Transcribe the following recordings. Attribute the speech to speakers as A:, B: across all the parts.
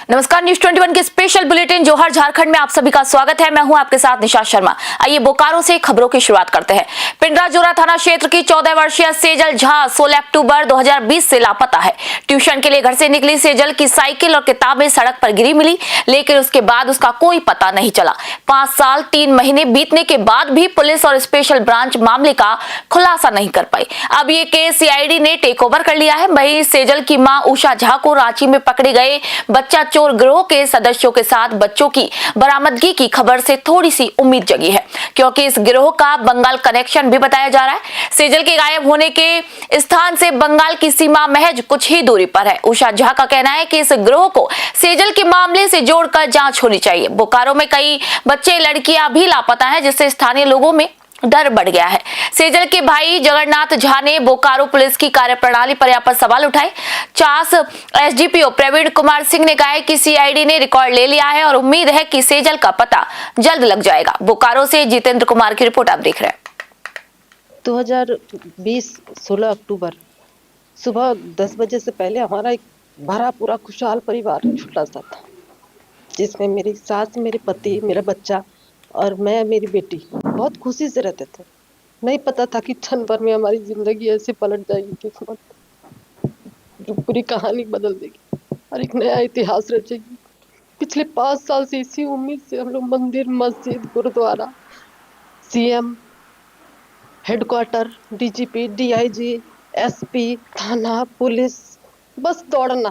A: नमस्कार, न्यूज 21 के special bulletin जोहर झारखंड में आप सभी का स्वागत है। मैं हूं आपके साथ निशा शर्मा। आइए बोकारो से खबरों की शुरुआत करते हैं। पिंडरा जोरा थाना क्षेत्र की 14 वर्षीय सेजल झा 16 अक्टूबर 2020 से लापता है। ट्यूशन के लिए घर से निकली सेजल की साइकिल और किताबें सड़क पर गिरी मिली, लेकिन उसके बाद उसका कोई पता नहीं चला। 5 साल 3 महीने बीतने के बाद भी पुलिस और स्पेशल ब्रांच मामले का खुलासा नहीं कर पाई। अब ये केस सीआईडी ने टेक ओवर कर लिया है। वहीं सेजल की मां उषा झा को रांची में पकड़े गए बच्चा चोर गिरोह के सदस्यों के साथ बच्चों की बरामदगी की खबर से थोड़ी सी उम्मीद जगी है, क्योंकि इस गिरोह का बंगाल कनेक्शन भी बताया जा रहा है। सेजल के गायब होने के स्थान से बंगाल की सीमा महज कुछ ही दूरी पर है। उषा झा का कहना है कि इस गिरोह को सेजल के मामले से जोड़कर जांच होनी चाहिए। बोकारो में कई बच्चे लड़कियां भी लापता हैं, जिससे स्थानीय लोगों में डर बढ़ गया है। सेजल के भाई जगन्नाथ झा ने बोकारो पुलिस की कार्यप्रणाली पर यहाँ पर सवाल उठाए। चास एसडीपीओ प्रवीण कुमार सिंह ने कहा है कि सीआईडी ने रिकॉर्ड ले लिया है और उम्मीद है कि सेजल का पता जल्द लग जाएगा। बोकारो से जितेंद्र कुमार की रिपोर्ट आप देख रहे हैं।
B: 2020 16 अक्टूबर सुबह 10 बजे से पहले हमारा एक भरा पूरा खुशहाल परिवार छोटा सा था, जिसमें मेरी सास, मेरे पति, मेरा बच्चा और मैं, मेरी बेटी बहुत खुशी से रहते थे। नहीं पता था कि क्षण भर में हमारी जिंदगी ऐसे पलट जाएगी, किस्मत जो पूरी कहानी बदल देगी और एक नया इतिहास रचेगी। पिछले 5 साल से इसी उम्मीद से हम लोग मंदिर, मस्जिद, गुरुद्वारा, CM, headquarter, DGP, DIG, SP, थाना, पुलिस, बस दौड़ना,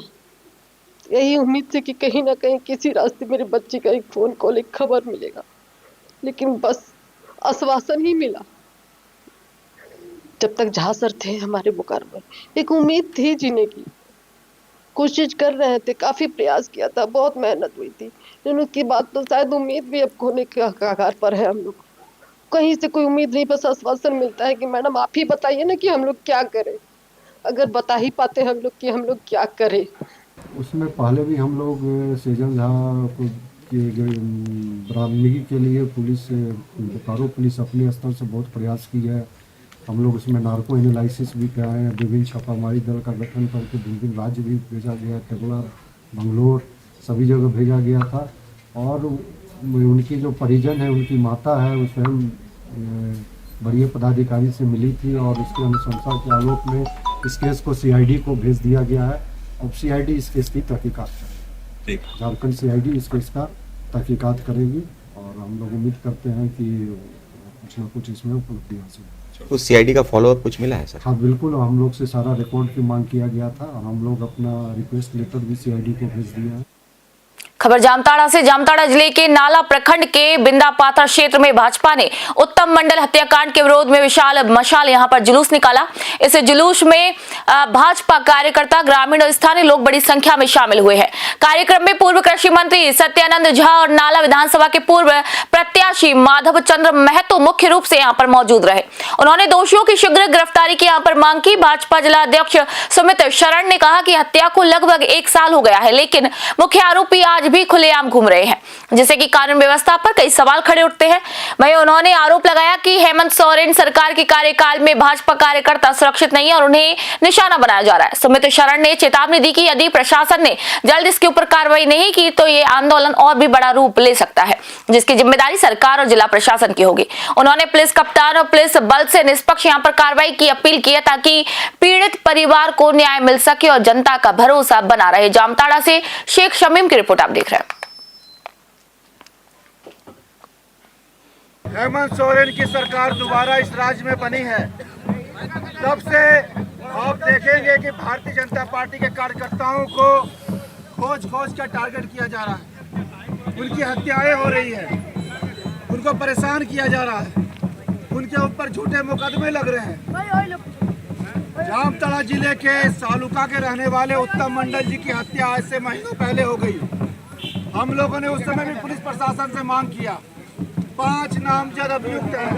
B: यही उम्मीद से कि कहीं ना कहीं किसी रास्ते मेरे बच्चे का एक फोन कॉल, एक खबर मिलेगा। लेकिन बस आश्वासन ही मिला। जब तक झा सर थे हमारे बोकारो में, एक उम्मीद थी जीने की। कोशिश कर रहे थे, काफी प्रयास किया था, बहुत मेहनत हुई थी, लेकिन उसके बाद तो शायद उम्मीद भी अब खोने के कगार पर है। हम लोग कहीं से कोई उम्मीद नहीं, बस आश्वासन मिलता है कि मैडम आप ही बताइए ना कि हम लोग क्या करें। अगर बता ही पाते हम लोग कि हम लोग क्या करें।
C: उसमें पहले भी हम लोग सेजल झा को की बरामदगी के लिए पुलिस, बोकारो पुलिस अपने स्तर से बहुत प्रयास की है। हम लोग उसमें नार्को एनालिसिस भी कराए हैं, विभिन्न छापामारी दल का गठन करके विभिन्न राज्य भी भेजा गया, केरला, बंगलोर, सभी जगह भेजा गया था। और उनकी जो परिजन है, उनकी माता है, वो स्वयं बड़े पदाधिकारी से मिली थी और उसके अनुशंसा के आलोक में इस केस को सीआईडी को भेज दिया गया है। अब सीआईडी इस केस की तहकीकात करेगी, झारखंड सीआईडी इस केस का तहकीकात करेगी और हम लोग उम्मीद करते हैं कि कुछ ना कुछ इसमें उपलब्धि हासिल।
D: तो सीआईडी का फॉलोअप कुछ मिला है सर?
C: हाँ बिल्कुल, हम लोग से सारा रिकॉर्ड की मांग किया गया था और हम लोग अपना रिक्वेस्ट लेटर भी सीआईडी को भेज दिया है।
A: खबर जामताड़ा से। जामताड़ा जिले के नाला प्रखंड के बिंदापाथा क्षेत्र में भाजपा ने उत्तम मंडल हत्याकांड के विरोध में विशाल मशाल यहां पर जुलूस निकाला। इस जुलूस में भाजपा कार्यकर्ता, ग्रामीण और स्थानीय लोग बड़ी संख्या में शामिल हुए हैं। कार्यक्रम में पूर्व कृषि मंत्री सत्यानंद झा और नाला विधानसभा के पूर्व प्रत्याशी माधव चंद्र महतो मुख्य रूप से यहां पर मौजूद रहे। उन्होंने दोषियों की शीघ्र गिरफ्तारी की यहां पर मांग की। भाजपा जिला अध्यक्ष सुमित शरण ने कहा कि हत्या को लगभग 1 साल हो गया है, लेकिन मुख्य आरोपी आज भी खुलेआम घूम रहे हैं, जिससे कि कानून व्यवस्था पर कई सवाल खड़े उठते हैं। वहीं उन्होंने आरोप लगाया कि हेमंत सोरेन सरकार के कार्यकाल में भाजपा कार्यकर्ता सुरक्षित नहीं है और उन्हें निशाना बनाया जा रहा है। सुमित शरण ने चेतावनी दी कि यदि प्रशासन ने जल्द इसके ऊपर कार्रवाई नहीं की तो ये आंदोलन और भी बड़ा रूप ले सकता है, जिसकी जिम्मेदारी सरकार और जिला प्रशासन की होगी। उन्होंने पुलिस कप्तान और पुलिस बल से निष्पक्ष यहाँ पर कार्रवाई की अपील की है, ताकि पीड़ित परिवार को न्याय मिल सके और जनता का भरोसा बना रहे। जामताड़ा से शेख शमीम की रिपोर्ट आप देख रहे हैं।
E: हेमंत सोरेन की सरकार दोबारा इस राज्य में बनी है, तब से आप देखेंगे कि भारतीय जनता पार्टी के कार्यकर्ताओं को खोज कर टारगेट किया जा रहा है। उनकी हत्याएं हो रही है, उनको परेशान किया जा रहा है, उनके ऊपर झूठे मुकदमे लग रहे हैं। जामताड़ा जिले के सालुका के रहने वाले उत्तम मंडल जी की हत्या आज से महीनों पहले हो गई। हम लोगों ने उस समय भी पुलिस प्रशासन से मांग किया। 5 नामजद अभियुक्त हैं,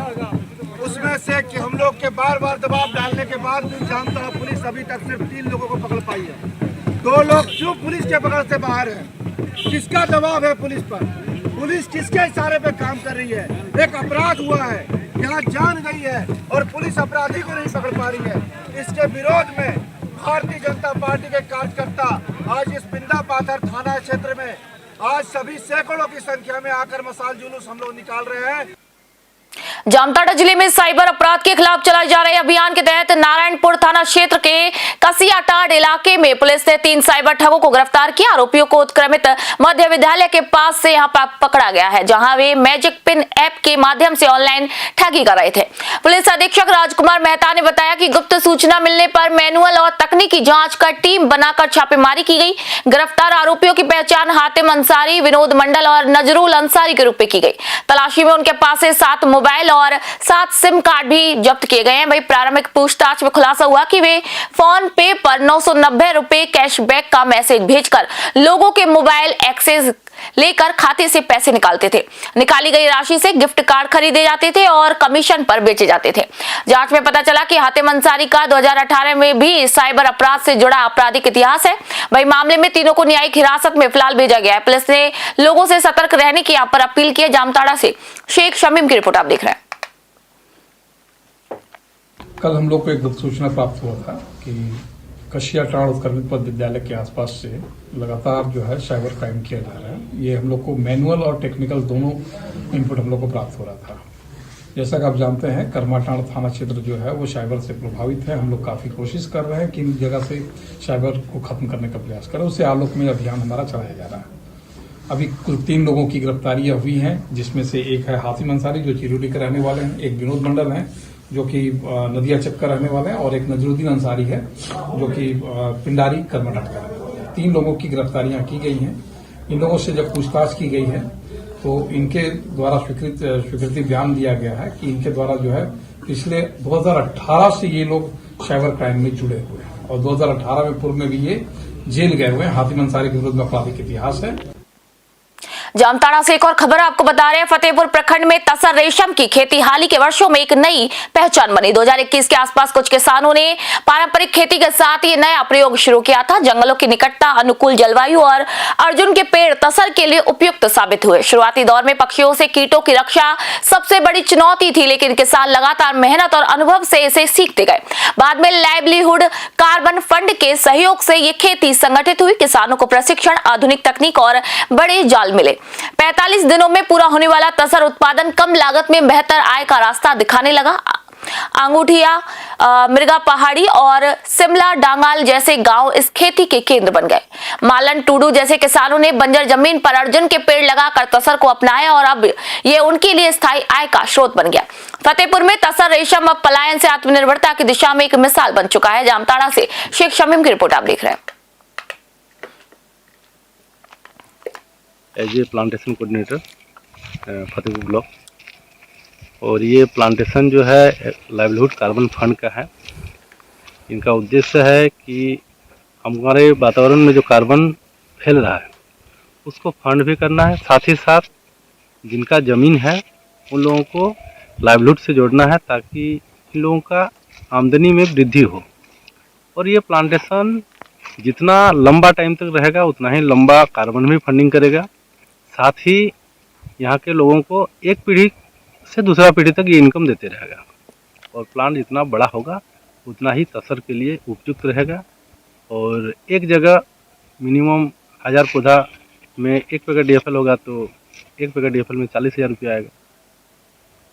E: उसमें से कि हम लोग के बार दबाव डालने के बाद भी जामताड़ा पुलिस अभी तक सिर्फ 3 लोगों को पकड़ पाई है। 2 लोग जो पुलिस के पकड़ से बाहर हैं। किसका दबाव है पुलिस पर? पुलिस किसके इशारे पे काम कर रही है? एक अपराध हुआ है, यहाँ जान गई है और पुलिस अपराधी को नहीं पकड़ पा रही है। इसके विरोध में भारतीय जनता पार्टी के कार्यकर्ता आज इस पिंदा पाथर थाना क्षेत्र में आज सभी सैकड़ों की संख्या में आकर मसाल जुलूस हम लोग निकाल रहे हैं।
A: जामताड़ा जिले में साइबर अपराध के खिलाफ चलाए जा रहे अभियान के तहत नारायणपुर थाना क्षेत्र के कसियाटाड़ इलाके में पुलिस ने 3 साइबर ठगों को गिरफ्तार किया। आरोपियों को उत्क्रमित मध्य विद्यालय के पास से यहां पकड़ा गया है, जहां वे मैजिक पिन ऐप के माध्यम से ऑनलाइन ठगी कर रहे थे। पुलिस अधीक्षक राजकुमार मेहता ने बताया कि गुप्त सूचना मिलने पर मैनुअल और तकनीकी जांच कर टीम बनाकर छापेमारी की गई। गिरफ्तार आरोपियों की पहचान हातिम अंसारी, विनोद मंडल और नजरुल अंसारी के रूप में की गई। तलाशी में उनके पास से 7 मोबाइल और 7 सिम कार्ड भी जब्त किए गए हैं। वहीं प्रारंभिक पूछताछ में खुलासा हुआ कि वे फोन पे पर 990 रुपए कैशबैक का मैसेज भेजकर लोगों के मोबाइल एक्सेस लेकर खाते से पैसे निकालते थे। निकाली गई राशि से गिफ्ट कार्ड खरीदे जाते थे और कमीशन पर बेचे जाते थे। जांच में पता चला कि हातिम अंसारी का 2018 में भी साइबर अपराध से जुड़ा आपराधिक इतिहास है। वही मामले में तीनों को न्यायिक हिरासत में फिलहाल भेजा गया है। पुलिस ने लोगों से सतर्क रहने की यहाँ पर अपील की है। जामताड़ा से शेख शमीम की रिपोर्ट आप देख रहे हैं।
F: कल हम लोग को एक गुप्त सूचना प्राप्त हुआ था कि कसियाटाड़ उत्क्रमित पद विद्यालय के आसपास से लगातार जो है साइबर क्राइम किया जा रहा है। ये हम लोग को मैनुअल और टेक्निकल दोनों इनपुट हम लोग को प्राप्त हो रहा था। जैसा कि आप जानते हैं, करमाटाड़ थाना क्षेत्र जो है वो साइबर से प्रभावित है। हम लोग काफ़ी कोशिश कर रहे हैं कि इन जगह से साइबर को खत्म करने का प्रयास करें। उससे आलोक में अभियान हमारा चलाया जा रहा है। अभी कुल 3 लोगों की गिरफ्तारियां हुई हैं, जिसमें से एक है हातिम अंसारी जो चिरोली के रहने वाले हैं, एक विनोद मंडल हैं जो कि नदिया चक का रहने वाले हैं और एक नजरुद्दीन अंसारी है जो कि पिंडारी करमाटाड़ का रहने वाले हैं। 3 लोगों की गिरफ्तारियां की गई हैं। इन लोगों से जब पूछताछ की गई है तो इनके द्वारा स्वीकृति बयान दिया गया है कि इनके द्वारा जो है पिछले 2018 से ये लोग साइबर क्राइम में जुड़े हुए हैं और 2018 में पूर्व में भी ये जेल गए हुए हैं। हातिम अंसारी के विरुद्ध में आपराधिक इतिहास है।
A: जामताड़ा से एक और खबर आपको बता रहे हैं। फतेहपुर प्रखंड में तसर रेशम की खेती हाल ही के वर्षों में एक नई पहचान बनी। 2021 के आसपास कुछ किसानों ने पारंपरिक खेती के साथ ये नया प्रयोग शुरू किया था। जंगलों की निकटता, अनुकूल जलवायु और अर्जुन के पेड़ तसर के लिए उपयुक्त साबित हुए। शुरुआती दौर में पक्षियों से कीटों की रक्षा सबसे बड़ी चुनौती थी, लेकिन किसान लगातार मेहनत और अनुभव से इसे सीखते गए। बाद में लाइवलीहुड कार्बन फंड के सहयोग से ये खेती संगठित हुई। किसानों को प्रशिक्षण, आधुनिक तकनीक और बड़े जाल मिले। 45 दिनों में पूरा होने वाला तसर उत्पादन कम लागत में बेहतर आय का रास्ता दिखाने लगा। अंगूठिया, मिर्गा पहाड़ी और सिमला डांगाल जैसे गांव इस खेती के केंद्र बन गए। मालन टूडू जैसे किसानों ने बंजर जमीन पर अर्जुन के पेड़ लगाकर तसर को अपनाया और अब ये उनके लिए स्थायी आय का स्रोत बन गया। फतेहपुर में तसर रेशम अब पलायन से आत्मनिर्भरता की दिशा में एक मिसाल बन चुका है। जामताड़ा से शेख शमीम की रिपोर्ट आप देख रहे हैं।
G: As a plantation coordinator Fatehpur block, और ये प्लांटेशन जो है लाइवलीहुड कार्बन फंड का है। इनका उद्देश्य है कि हमारे वातावरण में जो कार्बन फैल रहा है उसको फंड भी करना है, साथ ही साथ जिनका ज़मीन है उन लोगों को लाइवलीहुड से जोड़ना है ताकि इन लोगों का आमदनी में वृद्धि हो। और ये प्लांटेशन जितना लंबा टाइम तक रहेगा उतना ही लंबा कार्बन भी फंडिंग करेगा। साथ ही यहाँ के लोगों को एक पीढ़ी से दूसरा पीढ़ी तक ये इनकम देते रहेगा। और प्लांट जितना बड़ा होगा उतना ही तसर के लिए उपयुक्त रहेगा। और एक जगह मिनिमम 1000 पौधा में 1 पैकेट DFL होगा तो 1 पैकेट DFL में 40,000 रुपया आएगा।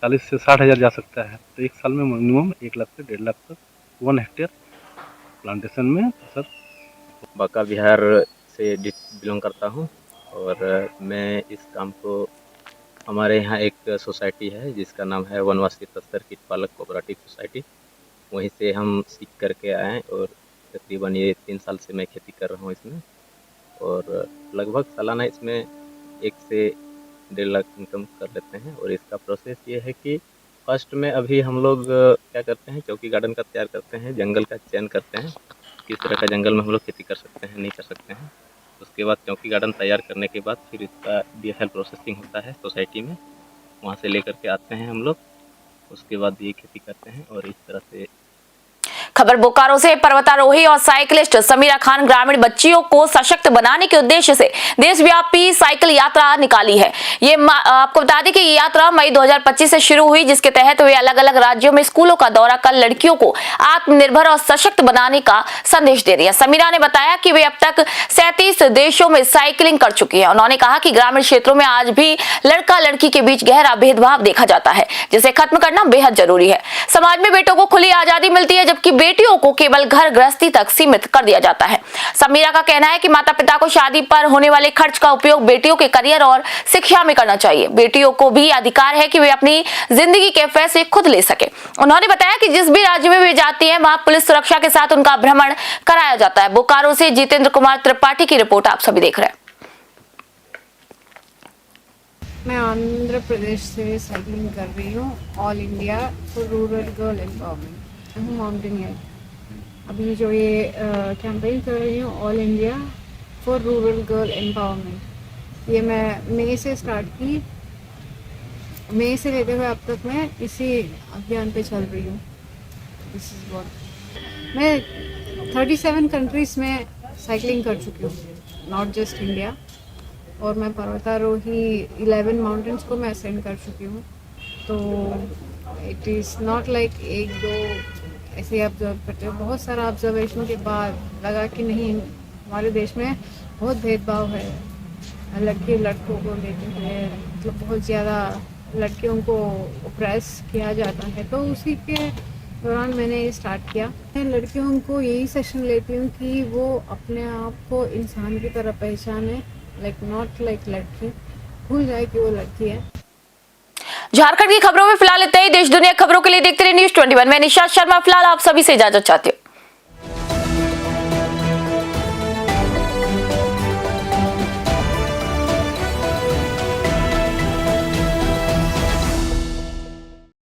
G: 40 से 60,000 जा सकता है। तो 1 साल में मिनिमम 1 लाख से 1.5 लाख तक 1 हेक्टेयर प्लांटेशन में तसर।
D: बांका बिहार से बिलोंग करता हूँ और मैं इस काम को, हमारे यहाँ एक सोसाइटी है जिसका नाम है वनवासी तसर कीट पालक कोऑपरेटिव सोसाइटी, वहीं से हम सीख करके आए हैं और तकरीबन ये 3 साल से मैं खेती कर रहा हूँ इसमें। और लगभग सालाना इसमें 1 से 1.5 लाख इनकम कर लेते हैं। और इसका प्रोसेस ये है कि फर्स्ट में अभी हम लोग क्या करते हैं, चौकी गार्डन का तैयार करते हैं, जंगल का चयन करते हैं, किस तरह का जंगल में हम लोग खेती कर सकते हैं, नहीं कर सकते हैं। उसके बाद चौकी गार्डन तैयार करने के बाद फिर इसका DFL प्रोसेसिंग होता है सोसाइटी में, वहाँ से लेकर के आते हैं हम लोग। उसके बाद ये खेती करते हैं और इस तरह से
A: खबर बोकारो से पर्वतारोही और साइकिलिस्ट समीरा खान ग्रामीण बच्चियों को सशक्त बनाने के उद्देश्य से देशव्यापी साइकिल यात्रा निकाली है। ये आपको बता दें कि ये यात्रा मई 2025 से शुरू हुई, जिसके तहत वे अलग अलग राज्यों में स्कूलों का दौरा कर लड़कियों को आत्मनिर्भर और सशक्त बनाने का संदेश दे रही है। समीरा ने बताया कि वे अब तक 37 देशों में साइकिलिंग कर चुकी है। उन्होंने कहा कि ग्रामीण क्षेत्रों में आज भी लड़का लड़की के बीच गहरा भेदभाव देखा जाता है, जिसे खत्म करना बेहद जरूरी है। समाज में बेटों को खुली आजादी मिलती है, जबकि बेटियों को केवल घर गृहस्थी तक सीमित कर दिया जाता है। समीरा का कहना है कि माता पिता को शादी पर होने वाले खर्च का उपयोग बेटियों के करियर और शिक्षा में करना चाहिए। बेटियों को भी अधिकार है कि वे अपनी जिंदगी के फैसले खुद ले सके। उन्होंने बताया कि जिस भी राज्य में वे जाती है, वहां पुलिस सुरक्षा के साथ उनका भ्रमण कराया जाता है। बोकारो से जितेंद्र कुमार त्रिपाठी की रिपोर्ट आप सभी देख रहे हैं।
H: मैं आंध्र प्रदेश से साइकिलिंग कर रही हूँ, all India for rural girl empowerment. मैं हूँ माउंटेनियर। अभी जो ये कैंपेन कर रही हूँ, all India for rural girl empowerment, ये मैं मई से स्टार्ट की। मई से लेते हुए अब तक मैं इसी अभियान पे चल रही हूँ। दिस इज व्हाट मैं 37 कंट्रीज़ में साइकिलिंग कर चुकी हूँ, नॉट जस्ट इंडिया। और मैं पर्वतारोही 11 माउंटेन्स को मैं असेंड कर चुकी हूँ। तो इट इज़ नॉट लाइक एक दो ऐसे ऑब्जर्व करते हो। बहुत सारा ऑब्जर्वेशन के बाद लगा कि नहीं, हमारे देश में बहुत भेदभाव है लड़के लड़कों को लेते हुए, मतलब बहुत ज़्यादा लड़कियों को ओप्रेस किया जाता है। तो उसी के दौरान मैंने ये स्टार्ट किया। मैं लड़कियों को यही सेशन लेती हूँ कि वो अपने आप को इंसान की तरह पहचाने, लाइक नॉट लाइक लड़की, भूल जाए कि वो लड़की है।
A: झारखंड की खबरों में फिलहाल इतना ही। देश दुनिया खबरों के लिए देखते रहिए न्यूज़ 21। मैं निशा शर्मा फिलहाल आप सभी से इजाजत चाहती हूँ।